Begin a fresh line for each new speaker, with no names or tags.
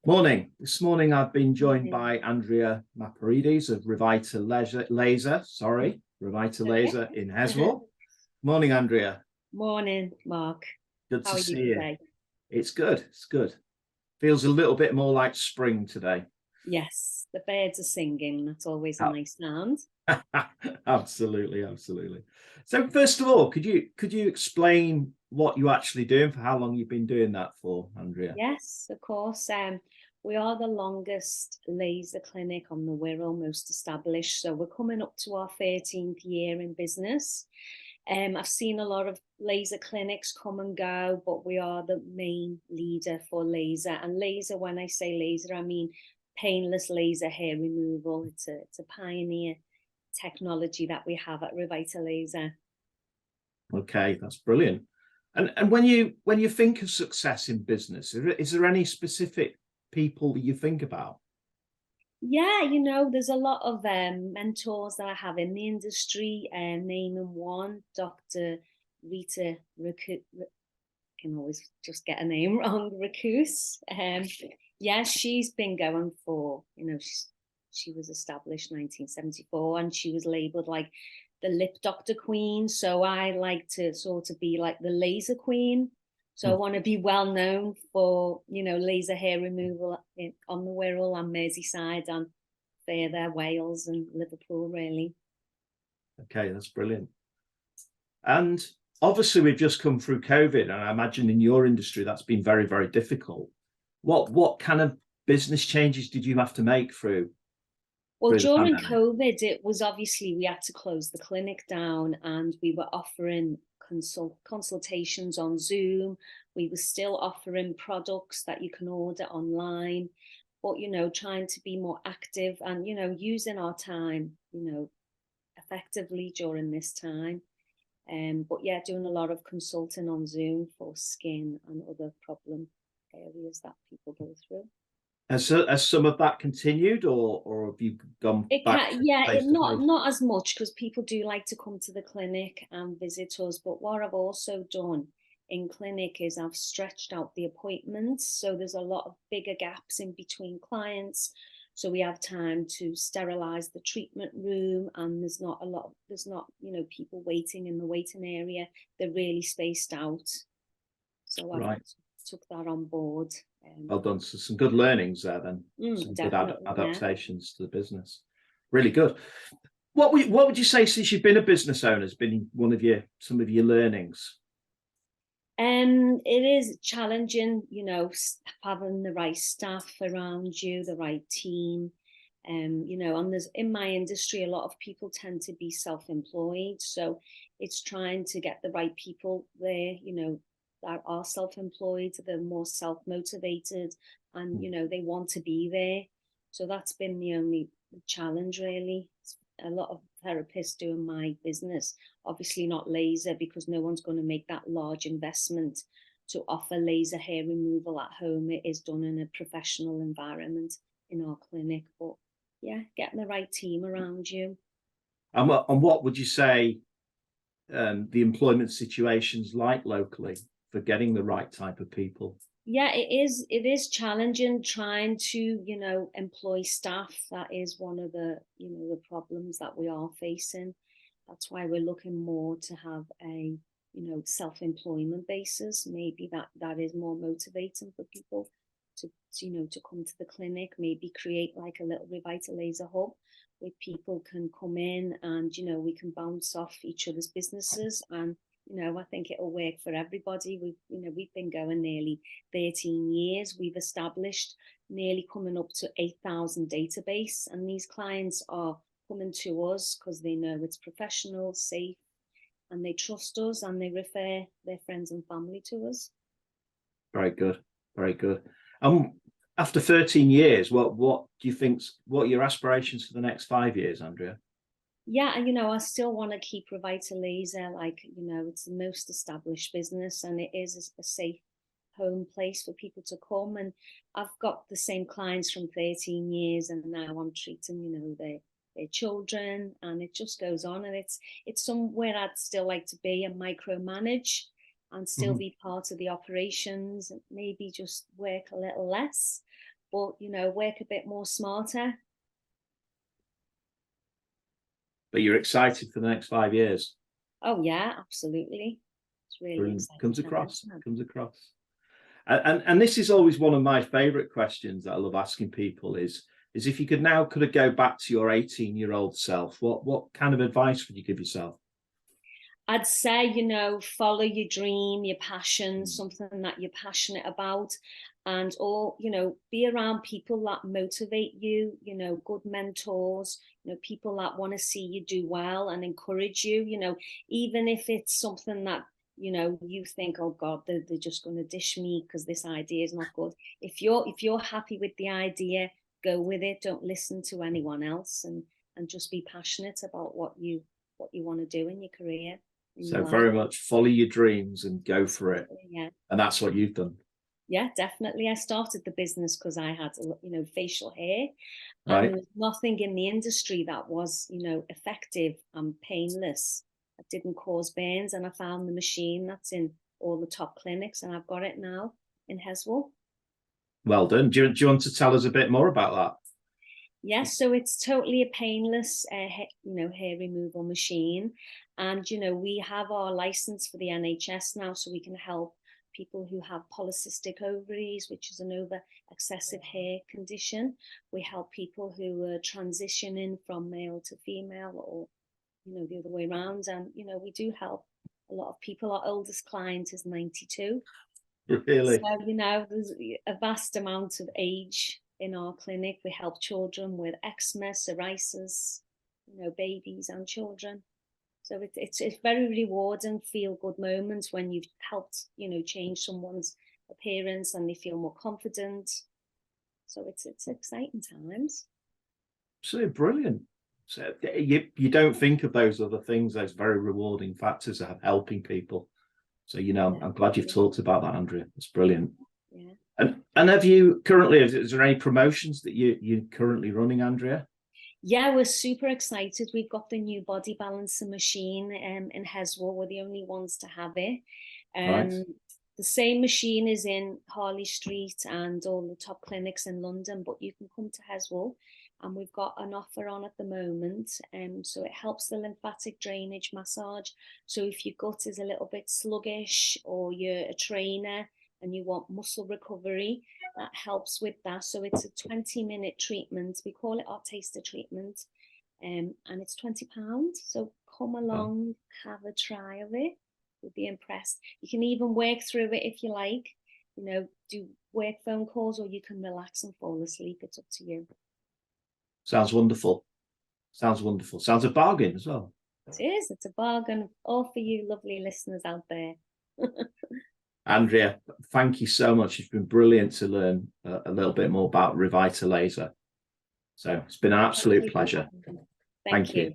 Morning. This morning I've been joined
Morning.
by Andrea Mappouridis of Revitalaser in Heswall. Morning, Andrea.
Morning, Mark.
Good
How
to
are you
see you.
today?
It's good. It's good. Feels a little bit more like spring today.
Yes, the birds are singing. That's always a
Oh,
nice sound.
absolutely, absolutely. So first of all, could you explain what you're actually doing, for how long you've been doing that for, Andrea?
Yes, of course. We are the longest laser clinic on the Wirral, most established. So we're coming up to our 13th year in business. I've seen a lot of laser clinics come and go, but we are the main leader for laser. And laser, when I say laser, I mean painless laser hair removal. It's a pioneer technology that we have at Revitalaser.
Okay, that's brilliant. And when you think of success in business, is there any specific people that you think about?
Yeah, there's a lot of mentors that I have in the industry, naming one, Dr. Rita Raku. Can always just get a name wrong, Racus. Yeah, she's been going for, she was established 1974 and she was labeled like the lip doctor queen. So I like to sort of be like the laser queen. So I want to be well known for, laser hair removal on the Wirral and Merseyside and further Wales and Liverpool, really.
Okay, that's brilliant. And obviously we've just come through COVID, and I imagine in your industry that's been very, very difficult. What kind of business changes did you have to make through
Well,
the
during
pandemic?
COVID, it was obviously we had to close the clinic down and we were offering consultations on Zoom. We were still offering products that you can order online, but, trying to be more active and, using our time, effectively during this time. But yeah, doing a lot of consulting on Zoom for skin and other problem areas that people go through.
Has some of that continued, or have you gone
It
back
can,
to
yeah,
face to
not
face?
not as much because people do like to come to the clinic and visit us. But what I've also done in clinic is I've stretched out the appointments, so there's a lot of bigger gaps in between clients. So we have time to sterilize the treatment room, and there's not people waiting in the waiting area. They're really spaced out. So I've
Right.
took that on board.
Well done. So some good learnings there then. Some good
Definitely, yeah.
adaptations to the business. Really good. What would you say, since you've been a business owner, has been some of your learnings?
It is challenging, having the right staff around you, the right team. And there's in my industry, a lot of people tend to be self-employed. So it's trying to get the right people there, that are self-employed, they're more self-motivated and, they want to be there. So that's been the only challenge, really. A lot of therapists doing my business, obviously not laser because no one's going to make that large investment to offer laser hair removal at home. It is done in a professional environment in our clinic, but yeah, getting the right team around you.
And what would you say the employment situation's like locally for getting the right type of people?
Yeah, it is challenging trying to, employ staff. That is one of the, the problems that we are facing. That's why we're looking more to have a, self-employment basis. Maybe that is more motivating for people to come to the clinic. Maybe create like a little Revitalaser hub where people can come in and, we can bounce off each other's businesses. And I think it'll work for everybody. We've been going nearly 13 years. We've established nearly coming up to 8,000 database, and these clients are coming to us because they know it's professional, safe, and they trust us, and they refer their friends and family to us.
Very good, very good. After 13 years, what do you what are your aspirations for the next 5 years, Andrea?
Yeah, and I still want to keep Revitalaser, like, it's the most established business and it is a safe home place for people to come. And I've got the same clients from 13 years and now I'm treating, their children, and it just goes on. And it's somewhere I'd still like to be and micromanage and still be part of the operations, maybe just work a little less. but, you know, work a bit more smarter.
But you're excited for the next 5 years.
Oh yeah, absolutely. It's really exciting.
Comes across. And this is always one of my favorite questions that I love asking people is if you could go back to your 18-year-old self, what kind of advice would you give yourself?
I'd say, you know, follow your dream, your passion, something that you're passionate about, and you know, be around people that motivate you, you know, good mentors, you know, people that want to see you do well and encourage you, you know, even if it's something that, you know, you think, oh God, they're just going to dish me because this idea is not good. If you're happy with the idea, go with it. Don't listen to anyone else, and just be passionate about what you want to do in your career.
So very much follow your dreams and go for it.
Yeah.
And that's what you've done.
Yeah, definitely. I started the business because I had, you know, facial hair,
Right.
and there was nothing in the industry that was, you know, effective and painless. That didn't cause burns, and I found the machine that's in all the top clinics, and I've got it now in Heswall.
Well done. Do you want to tell us a bit more about that?
Yes, so it's totally a painless, you know, hair removal machine. And, you know, we have our license for the NHS now, so we can help people who have polycystic ovaries, which is an over excessive hair condition. We help people who are transitioning from male to female, or, you know, the other way around. And, you know, we do help a lot of people. Our oldest client is 92.
Really?
So, you know, there's a vast amount of age in our clinic. We help children with eczema, psoriasis, you know, babies and children. So it's very rewarding, feel good moments when you've helped, you know, change someone's appearance and they feel more confident. So it's exciting times.
So brilliant. So you don't think of those other things, those very rewarding factors of helping people. So, you know, I'm glad you've talked about that, Andrea. It's brilliant.
Yeah.
And have you currently, is there any promotions that you're currently running, Andrea?
Yeah, we're super excited. We've got the new body balancing machine in Heswall. We're the only ones to have it.
Right.
The same machine is in Harley Street and all the top clinics in London, but you can come to Heswall, and we've got an offer on at the moment. So it helps the lymphatic drainage massage. So if your gut is a little bit sluggish, or you're a trainer and you want muscle recovery, that helps with that. So it's a 20-minute treatment. We call it our taster treatment, and it's £20. So come along, have a try of it. You'll be impressed. You can even work through it if you like, you know, do work phone calls, or you can relax and fall asleep. It's up to you.
Sounds wonderful. Sounds wonderful. Sounds a bargain as well.
It is. It's a bargain, all for you lovely listeners out there.
Andrea, thank you so much. It's been brilliant to learn a little bit more about Revitalaser. So it's been an absolute pleasure.
Thank you.